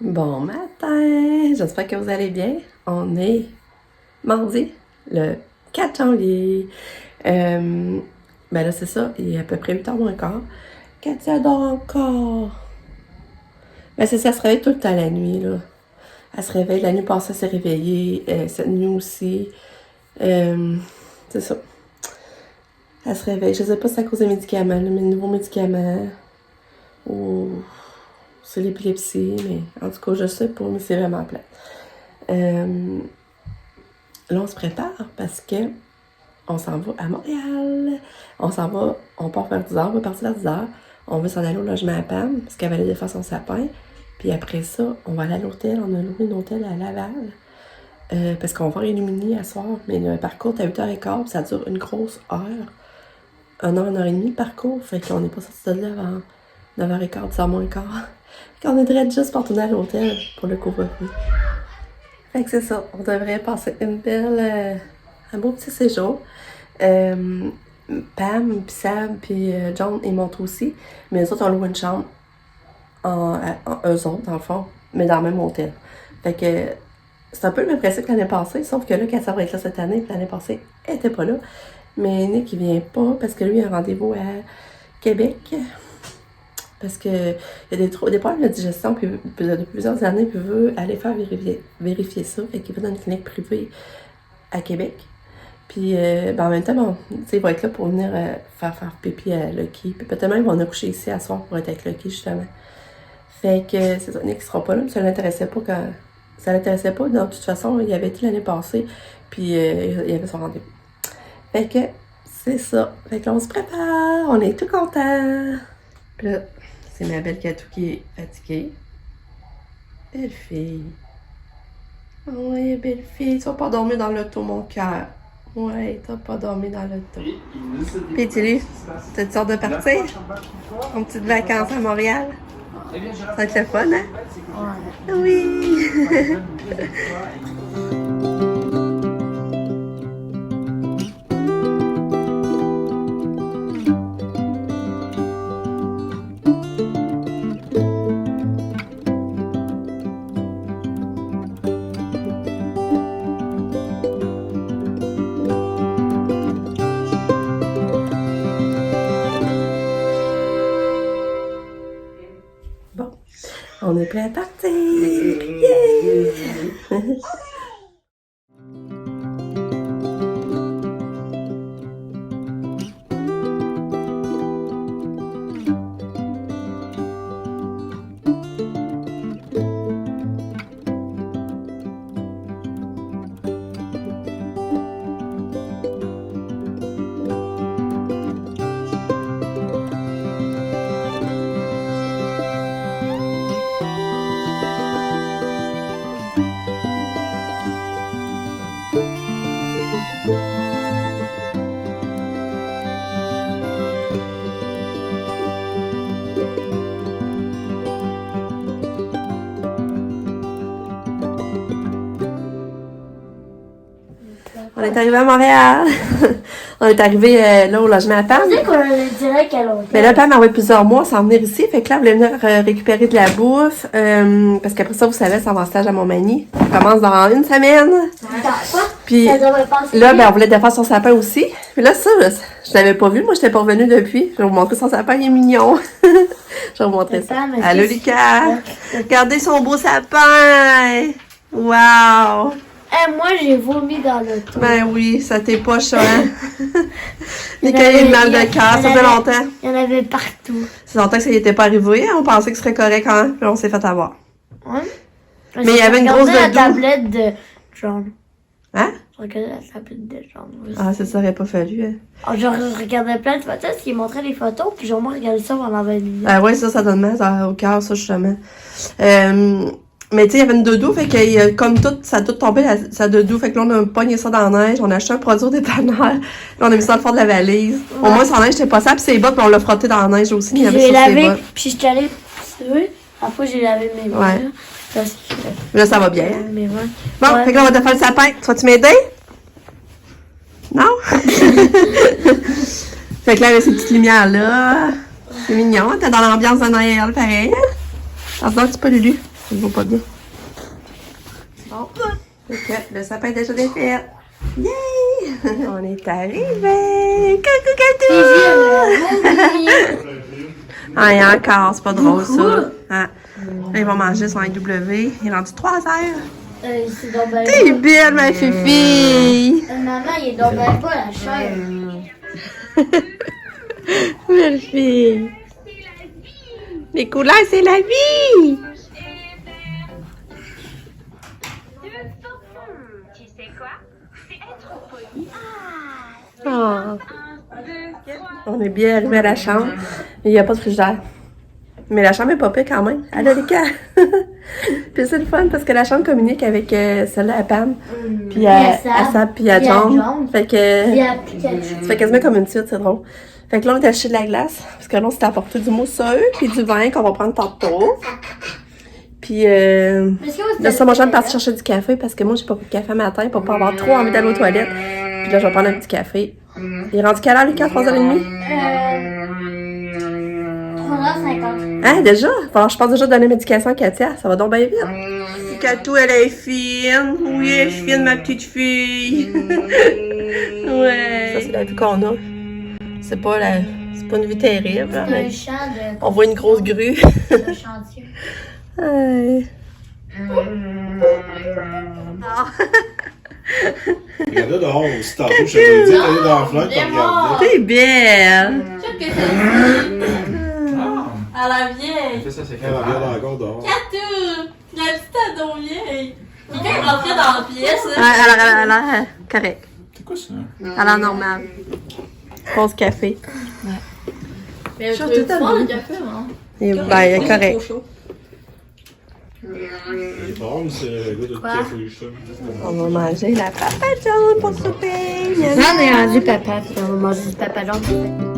Bon matin, j'espère que vous allez bien. On est mardi, le 4 janvier. Ben là, c'est ça, il est à peu près 8h moins quart. Katia dort encore. Ben c'est ça, elle se réveille tout le temps la nuit, là. Elle se réveille, la nuit passée, elle s'est réveillée, cette nuit aussi. C'est ça. Elle se réveille, je sais pas si c'est à cause des médicaments, là, mes nouveaux médicaments. Ou c'est l'épilepsie, mais en tout cas, je sais pas, mais c'est vraiment plat. Là, on se prépare parce que on s'en va à Montréal. On part vers 10h, on va partir vers 10h. On veut s'en aller au logement à Pam, parce qu'elle va aller défaire son sapin. Puis après ça, on va aller à l'hôtel. On a loué un hôtel à Laval. Parce qu'on va voir Illumini à soir. Mais le parcours est à 8h15, puis ça dure une grosse heure. 1 heure et demie de parcours. Fait qu'on n'est pas sorti de là avant 9h15, 10h moins quart. Qu'on est direct juste pour retourner à l'hôtel pour le couvre-feu. Fait que c'est ça. On devrait passer un beau petit séjour. Pam, puis Sam, puis John, ils montent aussi. Mais eux autres, on loue une chambre eux autres, dans le fond, mais dans le même hôtel. Fait que c'est un peu le même principe que l'année passée, sauf que là, quand ça va être là cette année, puis l'année passée, elle était pas là. Mais Nick, il vient pas parce que lui, il a un rendez-vous à Québec. Parce que il y a des problèmes de digestion depuis plusieurs années, puis il veut aller faire vérifier ça. Fait qu'il va dans une clinique privée à Québec. Puis en même temps, bon, il va être là pour venir faire pipi à Lucky. Puis peut-être même qu'on a couché ici à soir pour être avec Lucky, justement. Fait que c'est ça, Nick ne sera pas là, mais ça l'intéressait pas quand. Ça l'intéressait pas. Donc, de toute façon, il avait été l'année passée, puis il avait son rendez-vous. Fait que c'est ça. Fait que là, on se prépare, on est tout contents. Puis là, c'est ma belle Katou qui est fatiguée. Belle fille. Oui, belle fille. Tu vas pas dormir dans l'auto, mon cœur. Ouais, t'as pas dormi dans l'auto. Puis tu t'as-tu hâte de partir? Une petite vacances à Montréal? Ça va être le fun, hein? Oui! On est prêt à partir! Yeah! On est arrivé à Montréal. On est arrivé là au logement à Pam. Je sais qu'on allait direct à l'hôtel. Mais là, Pam a envoyé plusieurs mois sans venir ici. Fait que là, elle voulait venir récupérer de la bouffe. Parce qu'après ça, vous savez, ça va en stage à Montmagny. Ça commence dans une semaine. Puis là, ben, on voulait défaire son sapin aussi. Puis là, ça, je l'avais pas vu. Moi, je n'étais pas revenue depuis. Je vais vous montrer son sapin. Il est mignon. Je vais vous montrer ça. Allô, Lucas. Regardez son beau sapin. Wow. Moi, j'ai vomi dans l'auto. Ben oui, ça t'est pas chaud, hein? Nickel, il a mal de cœur, ça fait longtemps. Il y en avait partout. C'est longtemps que ça y était pas arrivé, hein? On pensait que ce serait correct, hein? Puis on s'est fait avoir. Ouais. Mais il y avait une grosse la doudou. tablette de John. Hein? Je regardais la tablette de John. Ah, ça aurait pas fallu, hein? Je regardais plein de photos, parce qu'il montrait les photos, puis j'ai au moins regardé ça pendant 20 minutes. Ah ouais, ça donne mal au cœur, ça, justement. Mais tu sais, il y avait une doudou, fait que comme tout, ça a tout tombé, sa doudou. Fait que là, on a pogné ça dans la neige, on a acheté un produit au dépanneur. Là, on a mis ça dans le fond de la valise. Ouais. Au moins, son neige, c'était pas ça. Puis ses bottes, puis on l'a frotté dans la neige aussi. Puis j'ai lavé, puis je suis allée pisser. Après, j'ai lavé mes mains. Ouais. Parce que... Là, ça va bien. Mais ouais. Bon, ouais. Fait que là, on va te faire le sapin. Tu vas-tu m'aider? Non? Fait que là, avec ces petites lumières-là, c'est mignon. T'es dans l'ambiance de Noël, pareil. Hein? Alors, donc, tu peux, Lulu. Ça ne vaut pas bien. Bon. Ok, le sapin est déjà défait. Yay! On est arrivé! Coucou, Catou! Ah, et encore, c'est pas drôle, ça. Ah. Là, ils vont manger son IW. Il est rendu 3 heures. C'est donc ben T'es belle, ma fille! Maman, il est donc ben pas la chair. Belle fille! Les couleurs, c'est la vie! Tu sais quoi? C'est être poli. Oh. On est bien arrivé à la chambre. Il n'y a pas de frigidaire. Mais la chambre est pas pire quand même. Elle a des cas. Puis c'est le fun parce que la chambre communique avec celle-là à Pam. Puis à Sab, puis à John. Fait que ça fait quasiment comme une suite, c'est drôle. Fait que là, on est acheté de la glace. Parce que là, on s'est apporté du mousseux puis du vin qu'on va prendre tantôt. Puis là, ça, mon chum est parti chercher du café parce que moi, j'ai pas pris de café matin pour pas avoir trop envie d'aller aux toilettes. Puis là, je vais prendre un petit café. Il est rendu quelle heure, Lucas? 3h30? 3h50. Hein, déjà? Alors, je pense déjà donner la médication à Katia. Ça va donc bien vite. Katou, elle est fine. Oui, elle est fine, ma petite fille. Ouais. Ça, c'est la vue qu'on a. C'est pas une vue terrible. Là, C'est mais un champ de... on voit une grosse grue. C'est un chantier. Ouais. Ah. Regardez dehors aussi tantôt, je t'avais dit d'aller dans la fenêtre et regarder. T'es belle. À la vieille. Elle regarde encore dehors. Catou! La petite ado vieille. Quelqu'un est rentré dans la pièce. Elle a l'air correct. C'est quoi ça? Elle a l'air normale. Pause café. Mais Je tu suis veux tout à boire le l'heure. café, hein? Et ben, elle est correct. Il est bon, c'est le gars de café, ça. On va manger la Papa John pour souper. J'en ai rendu papa, puis on va manger du papa John.